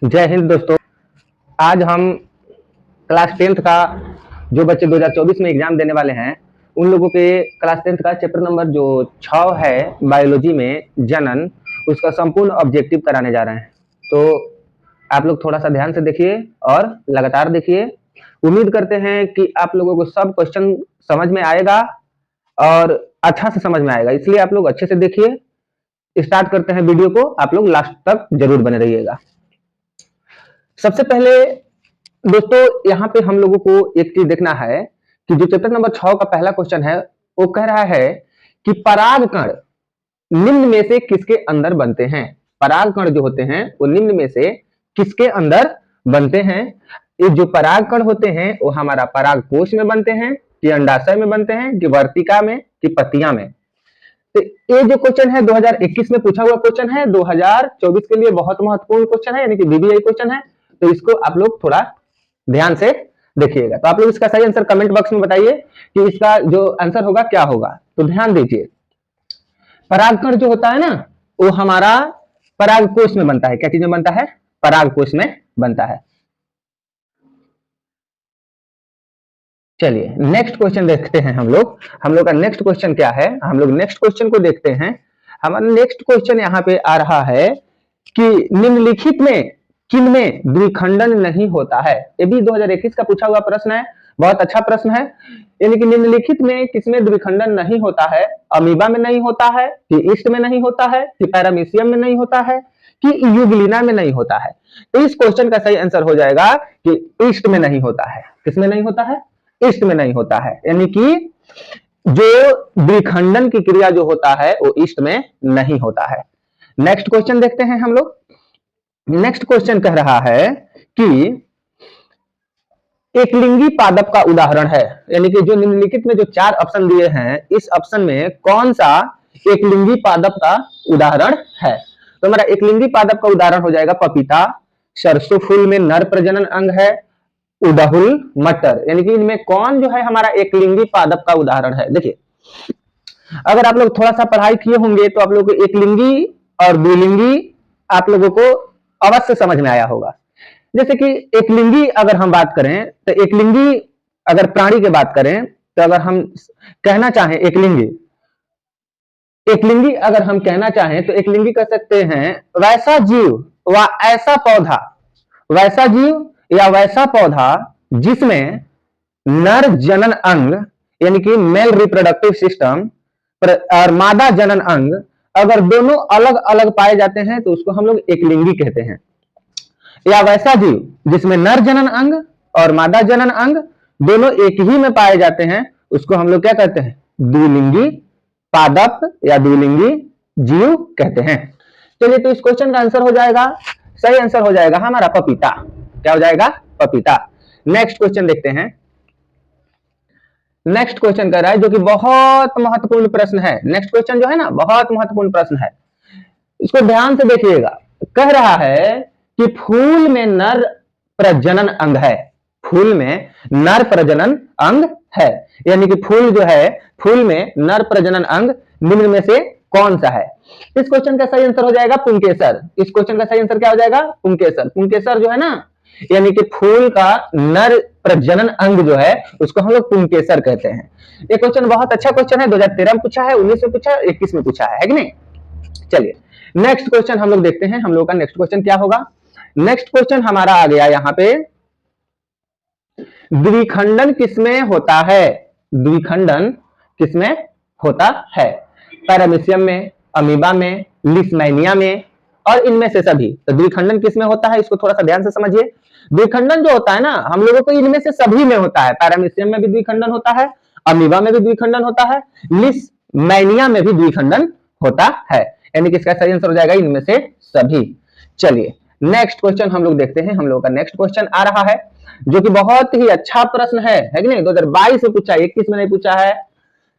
जय हिंद दोस्तों। आज हम क्लास 10th का जो बच्चे 2024 में एग्जाम देने वाले हैं उन लोगों के क्लास 10th का चैप्टर नंबर जो 6 है बायोलॉजी में जनन, उसका संपूर्ण ऑब्जेक्टिव कराने जा रहे हैं। तो आप लोग थोड़ा सा ध्यान से देखिए और लगातार देखिए। उम्मीद करते हैं कि आप लोगों को सब क्वेश्चन समझ में आएगा और अच्छा से समझ में आएगा, इसलिए आप लोग अच्छे से देखिए। स्टार्ट करते हैं वीडियो को, आप लोग लास्ट तक जरूर बने रहिएगा। सबसे पहले दोस्तों यहाँ पे हम लोगों को एक चीज देखना है कि जो चैप्टर नंबर 6 का पहला क्वेश्चन है वो कह रहा है कि पराग कण निम्न में से किसके अंदर बनते हैं। पराग कण जो होते हैं वो निम्न में से किसके अंदर बनते हैं। ये जो पराग कण होते हैं वो हमारा पराग कोश में बनते हैं कि अंडाशय में बनते हैं कि वर्तिका में कि पत्तियां में। तो ये जो क्वेश्चन है 2021 में पूछा हुआ क्वेश्चन है, 2024 के लिए बहुत महत्वपूर्ण क्वेश्चन है, यानी कि VBI क्वेश्चन है। तो इसको आप लोग थोड़ा ध्यान से देखिएगा। तो आप लोग इसका सही आंसर कमेंट बॉक्स में बताइए कि इसका जो आंसर होगा क्या होगा। तो ध्यान दीजिए, परागकण जो होता है ना वो हमारा परागकोश में बनता है। क्या चीज में बनता है? परागकोश में बनता है। चलिए नेक्स्ट क्वेश्चन देखते हैं हम लोग का नेक्स्ट क्वेश्चन क्या है। हम लोग नेक्स्ट क्वेश्चन को देखते हैं। हमारा नेक्स्ट क्वेश्चन यहाँ पे आ रहा है कि निम्नलिखित में किन में द्विखंडन नहीं होता है। ये भी 2021 का पूछा हुआ प्रश्न है, बहुत अच्छा प्रश्न है। यानी कि निम्नलिखित में किसमें द्विखंडन नहीं होता है। अमीबा में नहीं होता है कि ईस्ट में नहीं होता है कि पैरामीशियम में नहीं होता है कि यूग्लिना में नहीं होता है। तो इस क्वेश्चन का सही आंसर हो जाएगा कि ईस्ट में नहीं होता है। किसमें नहीं होता है? ईस्ट में नहीं होता है। यानी कि जो द्विखंडन की क्रिया जो होता है वो ईस्ट में नहीं होता है। नेक्स्ट क्वेश्चन देखते हैं हम लोग। नेक्स्ट क्वेश्चन कह रहा है कि एकलिंगी पादप का उदाहरण है। यानी कि जो निम्नलिखित में जो 4 ऑप्शन दिए हैं इस ऑप्शन में कौन सा एकलिंगी पादप का उदाहरण है। तो हमारा एकलिंगी पादप का उदाहरण हो जाएगा पपीता, सरसों फूल में नर प्रजनन अंग है, उड़हुल, मटर। यानी कि इनमें कौन जो है हमारा एकलिंगी पादप का उदाहरण है। देखिए अगर आप लोग थोड़ा सा पढ़ाई किए होंगे तो आप लोग को एकलिंगी और द्विलिंगी आप लोगों को अवश्य समझ में आया होगा। जैसे कि एकलिंगी अगर हम बात करें तो एकलिंगी अगर प्राणी की बात करें तो अगर हम कहना चाहें एकलिंगी अगर हम कहना चाहें तो एकलिंगी कह सकते हैं वैसा जीव व ऐसा पौधा, वैसा जीव या वैसा पौधा जिसमें नर जनन अंग यानी कि मेल रिप्रोडक्टिव सिस्टम और मादा जनन अंग अगर दोनों अलग अलग पाए जाते हैं तो उसको हम लोग एकलिंगी कहते हैं। या वैसा जीव जिसमें नर जनन अंग और मादा जनन अंग दोनों एक ही में पाए जाते हैं उसको हम लोग क्या कहते हैं? द्विलिंगी पादप या द्विलिंगी जीव कहते हैं। चलिए तो इस क्वेश्चन का आंसर हो जाएगा, सही आंसर हो जाएगा हमारा पपीता। क्या हो जाएगा? पपीता। नेक्स्ट क्वेश्चन देखते हैं। नेक्स्ट क्वेश्चन कह रहा है जो कि बहुत महत्वपूर्ण प्रश्न है। नेक्स्ट क्वेश्चन जो है ना बहुत महत्वपूर्ण प्रश्न है, इसको ध्यान से देखिएगा। कह रहा है कि फूल में नर प्रजनन अंग है। फूल में नर प्रजनन अंग है, यानी कि फूल जो है फूल में नर प्रजनन अंग निम्न में से कौन सा है। इस क्वेश्चन का सही आंसर हो जाएगा पुंकेसर। इस क्वेश्चन का सही आंसर क्या हो जाएगा? पुंकेसर। पुंकेसर जो है ना यानी कि फूल का नर प्रजनन अंग जो है उसको हम लोग पुंकेसर कहते हैं। ये क्वेश्चन बहुत अच्छा क्वेश्चन है, 2013 में पूछा है, 19 में पूछा है, 21 में पूछा है कि नहीं। चलिए नेक्स्ट क्वेश्चन हम लोग देखते हैं। हम लोग का नेक्स्ट क्वेश्चन क्या होगा। नेक्स्ट क्वेश्चन हमारा आ गया यहाँ पे, द्विखंडन किसमें होता है। द्विखंडन किसमें होता है? पैरामीशियम में, अमीबा में, लिस्मैनिया में और इनमें से सभी। तो द्विखंडन किसमें होता है इसको थोड़ा सा ध्यान से समझिए। द्विखंडन जो होता है ना हम लोगों को इनमें से सभी में होता है। पैरामीशियम में भी द्विखंडन होता है, अमीबा में भी द्विखंडन होता है, लिस्मैनिया में भी द्विखंडन होता है। यानी कि इसका सही आंसर हो जाएगा इनमें से सभी। चलिए नेक्स्ट क्वेश्चन हम लोग देखते हैं। हम लोगों का नेक्स्ट क्वेश्चन आ रहा है जो कि बहुत ही अच्छा प्रश्न है कि नहीं। 2022 में पूछा है, 21 में नहीं पूछा है,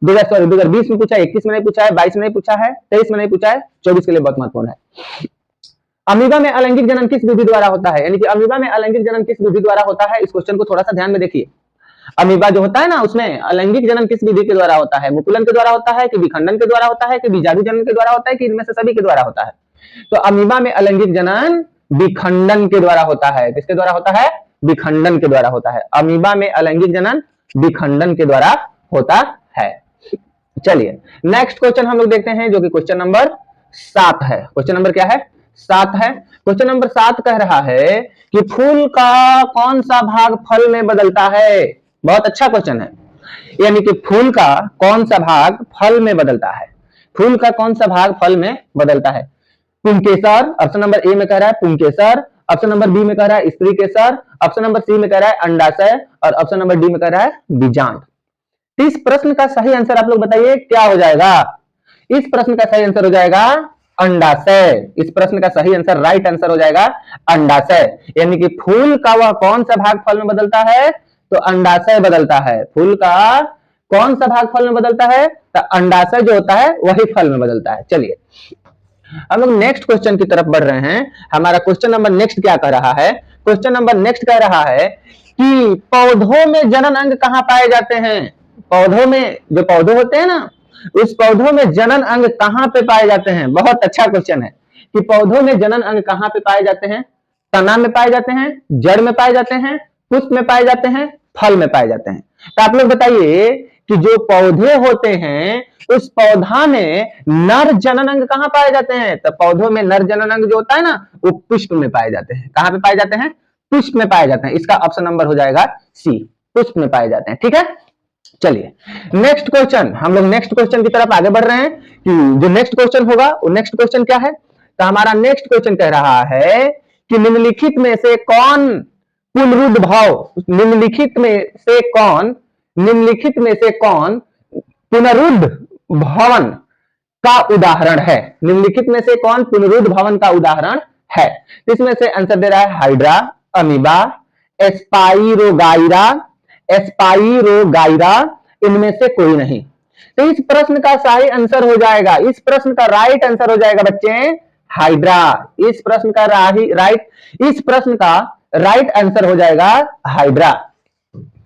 2020 में पूछा है, 21 में नहीं पूछा है, 22 में नहीं पूछा है, 23 में नहीं पूछा है, 24 के लिए बहुत महत्वपूर्ण है। अमीबा में अलैंगिक जनन किस विधि द्वारा होता है। यानी कि अमीबा में अलैंगिक जनन किस विधि द्वारा होता है। इस क्वेश्चन को थोड़ा सा ध्यान में देखिए। अमीबा जो होता है ना उसमें अलैंगिक जनन किस विधि के द्वारा होता है। मुकुलन के द्वारा होता है कि विखंडन के द्वारा होता है कि बीजाणु जनन के द्वारा होता है कि इनमें से सभी के द्वारा होता है। तो अमीबा में अलैंगिक जनन विखंडन के द्वारा होता है। किसके द्वारा होता है? विखंडन के द्वारा होता है। अमीबा में अलैंगिक जनन विखंडन के द्वारा होता है। चलिए नेक्स्ट क्वेश्चन हम लोग देखते हैं, जो कि क्वेश्चन नंबर 7 है। क्वेश्चन नंबर क्या है? 7 है। क्वेश्चन नंबर 7 कह रहा है कि फूल का कौन सा भाग फल में बदलता है? बहुत अच्छा क्वेश्चन है। यानी कि फूल का कौन सा भाग फल में बदलता है? फूल का कौन सा भाग फल में बदलता है? पुंकेसर, ऑप्शन नंबर ए में कह रहा है पुंकेसर, ऑप्शन नंबर बी में कह रहा है स्त्री केसर, ऑप्शन नंबर सी में कह रहा है अंडाशय, और ऑप्शन नंबर डी में कह रहा है बीजांड। इस प्रश्न का सही आंसर आप लोग बताइए क्या हो जाएगा? इस प्रश्न का सही आंसर हो जाएगा अंडाशय। इस प्रश्न का सही आंसर, राइट आंसर हो जाएगा अंडाशय। यानी कि फूल का वह कौन सा भाग फल में बदलता है? तो अंडाशय बदलता है। फूल का कौन सा भाग फल में बदलता है? तो अंडाशय जो होता है वही फल में बदलता है। चलिए हम लोग नेक्स्ट क्वेश्चन की तरफ बढ़ रहे हैं। हमारा क्वेश्चन नंबर नेक्स्ट क्या कह रहा है? क्वेश्चन नंबर नेक्स्ट कह रहा है कि पौधों में जनन अंग कहां पाए जाते हैं? पौधों में, जो पौधे होते हैं ना, उस पौधों में जनन अंग कहां पे पाए जाते हैं? बहुत अच्छा क्वेश्चन है कि पौधों में जनन अंग कहां पे पाए जाते हैं? तना में पाए जाते हैं, जड़ में पाए जाते हैं, पुष्प में पाए जाते हैं, फल में पाए जाते हैं। तो आप लोग बताइए कि जो पौधे होते हैं उस पौधा में नर जनन अंग कहां पाए जाते हैं? तो पौधों में नर जनन अंग जो होता है ना, वो पुष्प में पाए जाते हैं। कहां पे पाए जाते हैं? पुष्प में पाए जाते हैं। इसका ऑप्शन नंबर हो जाएगा सी, पुष्प में पाए जाते हैं। ठीक है, चलिए नेक्स्ट क्वेश्चन, हम लोग नेक्स्ट क्वेश्चन की तरफ आगे बढ़ रहे हैं कि जो नेक्स्ट क्वेश्चन होगा वो नेक्स्ट क्वेश्चन क्या है? तो हमारा नेक्स्ट क्वेश्चन कह रहा है कि निम्नलिखित में से कौन पुनरुद्ध भाव, निम्नलिखित में से कौन पुनरुद्ध भवन का उदाहरण है? निम्नलिखित में से कौन पुनरुद्ध भवन का उदाहरण है? इसमें से आंसर दे रहा है हाइड्रा, अमीबा, एस्पाइरोगाइरा, इनमें से कोई नहीं। तो इस प्रश्न का सही आंसर हो जाएगा, इस प्रश्न का राइट आंसर हो जाएगा बच्चे हाइड्रा। इस प्रश्न का राइट आंसर हो जाएगा हाइड्रा।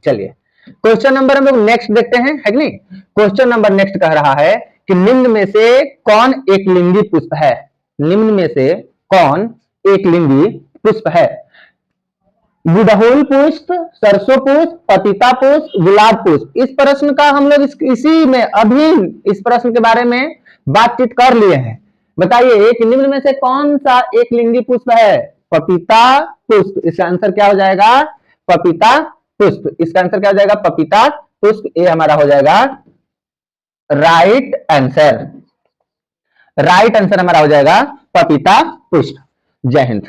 चलिए क्वेश्चन नंबर हम लोग नेक्स्ट देखते हैं, है कि नहीं? क्वेश्चन नंबर नेक्स्ट कह रहा है कि निम्न में से कौन एक लिंगी पुष्प है? निम्न में से कौन एक लिंगी पुष्प है? गुड़हल पुष्प, सरसों पुष्प, पपीता पुष्प, गुलाब पुष्प। इस प्रश्न का हम लोग इसी में अभी इस प्रश्न के बारे में बातचीत कर लिए हैं। बताइए कि निम्न में से कौन सा एक लिंगी पुष्प है? पपीता पुष्प। इसका आंसर क्या हो जाएगा? पपीता पुष्प। इसका आंसर क्या हो जाएगा? पपीता पुष्प। ये हमारा हो जाएगा राइट आंसर। राइट आंसर हमारा हो जाएगा पपीता पुष्प। जय हिंद।